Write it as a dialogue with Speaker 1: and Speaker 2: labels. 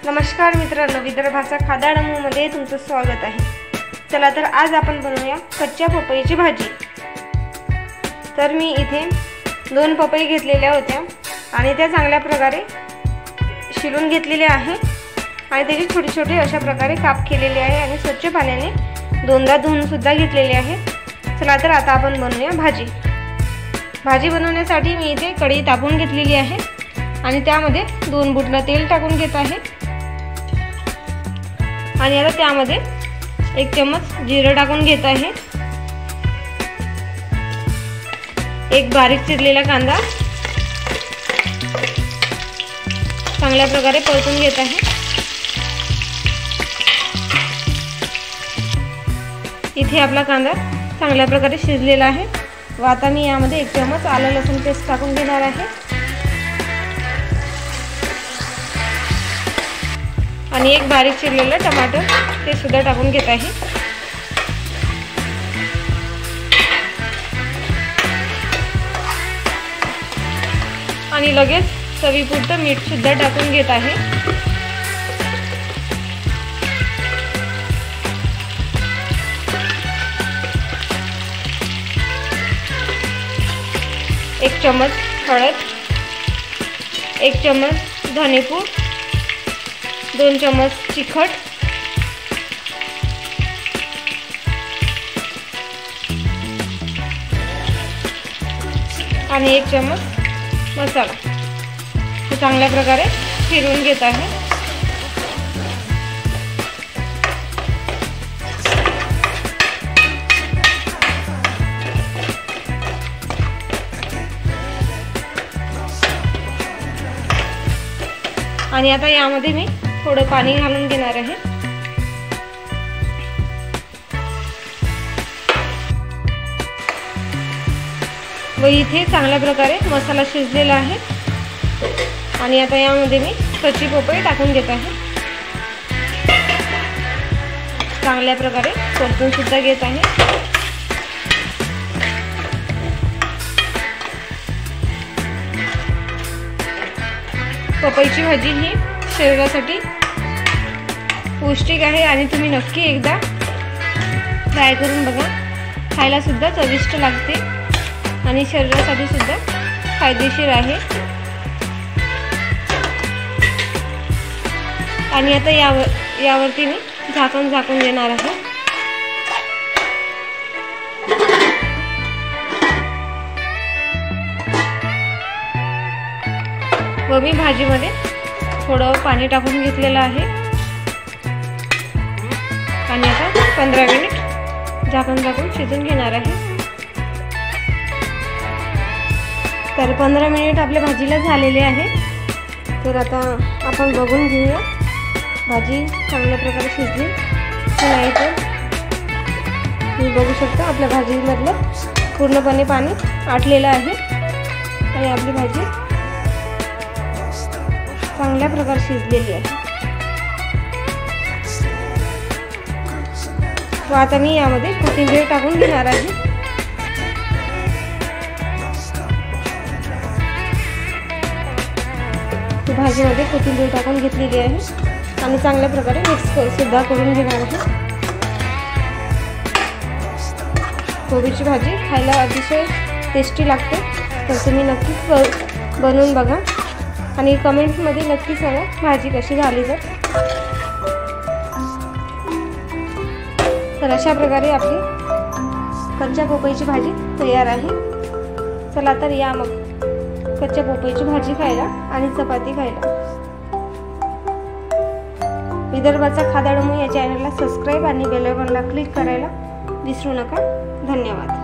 Speaker 1: नमस्कार मित्रांनो, विदर्भाचा खादाडमूमध्ये तुमचं स्वागत आहे। चला तर आज आपण बनवूया कच्च्या पपईची भाजी। तर मी इथे 2 पपई घेतलेल्या होत्या आणि त्या चांगल्या प्रकारे शिलून घेतलेल्या आहे आणि त्याचे छोटे छोटे अशा प्रकारे काप केलेले आहे आणि स्वच्छ पाण्याने दोनदा धुवून सुद्धा घेतलेले आहे। चला तर आता आपण बनवूया भाजी। भाजी बनवण्यासाठी मी इथे कढई तापवून घेतलेली आहे आणि त्यामध्ये 2 बुटणं तेल टाकून घेत आहे आणि आता त्यामध्ये 1 चम्मच जिरं टाकून घेत आहे। 1 बारीक चिरलेला कांदा चांगल्या प्रकारे परतून घेत आहे। इथे आपला कांदा चांगल्या प्रकारे शिजलेला आहे व आता मी यामध्ये 1 चम्मच आलं लसूण पेस्ट टाकून घेणार आहे आणि 1 बारीक चिरलेलं टमाटर ते सुद्धा टाकून घेत आहे। आणि लगेच चवीपुरतं मीठ सुद्धा टाकून घेत आहे। एक चम्मच हळद, 1 चम्मच धनेपूड, 2 चम्मच तिखट आणि 1 चम्मच मसाला हे चांगल्या प्रकारे फिरवून घेत आहे। आणि आता यामध्ये मी थोडं पाणी घालून घेणार आहे व इथे चांगल्या प्रकारे मसाला शिजलेला आहे आणि आता यामध्ये मी कच्ची पपई टाकून घेत आहे। चांगल्या प्रकारे परतून सुद्धा घेत आहे। पपईची भाजी ही शरीरासाठी पौष्टिक आहे आणि तुम्ही नक्की एकदा ट्राय करून बघा। खायला सुद्धा चविष्ट लागते आणि शरीरासाठी सुद्धा फायदेशीर आहे। आणि आता यावरती मी झाकून देणार आहे व मी भाजीमध्ये थोडं पाणी टाकून घेतलेलं आहे आणि आता 15 मिनिट झाकून शिजून घेणार आहे। तर 15 मिनिट आपल्या भाजीला झालेले आहे। तर आता आपण बघून घेऊया भाजी चांगल्या प्रकारे शिजली की नाही। तर तुम्ही बघू शकता आपल्या भाजीमधलं पूर्णपणे पाणी आटलेलं आहे आणि आपली भाजी चांगल्या प्रकारे शिजलेली आहे। व आता मी यामध्ये कोथिंबीर टाकून घेणार आहे। भाजीमध्ये कोथिंबीर टाकून घेतलेली आहे आणि चांगल्या प्रकारे मिक्स सुद्धा करून घेणार आहे। कोबीची भाजी खायला अतिशय टेस्टी लागते, तर तुम्ही नक्कीच बनवून बघा आणि कमेंट्समध्ये नक्की सांगा भाजी कशी झाली। तर अशा प्रकारे आपली कच्च्या पपईची भाजी तयार आहे। चला तर या मग कच्च्या पपईची भाजी खायला आणि चपाती खायला। विदर्भाचा खादाडमू या चॅनलला सबस्क्राईब आणि बेल आयकॉनला क्लिक करायला विसरू नका। धन्यवाद।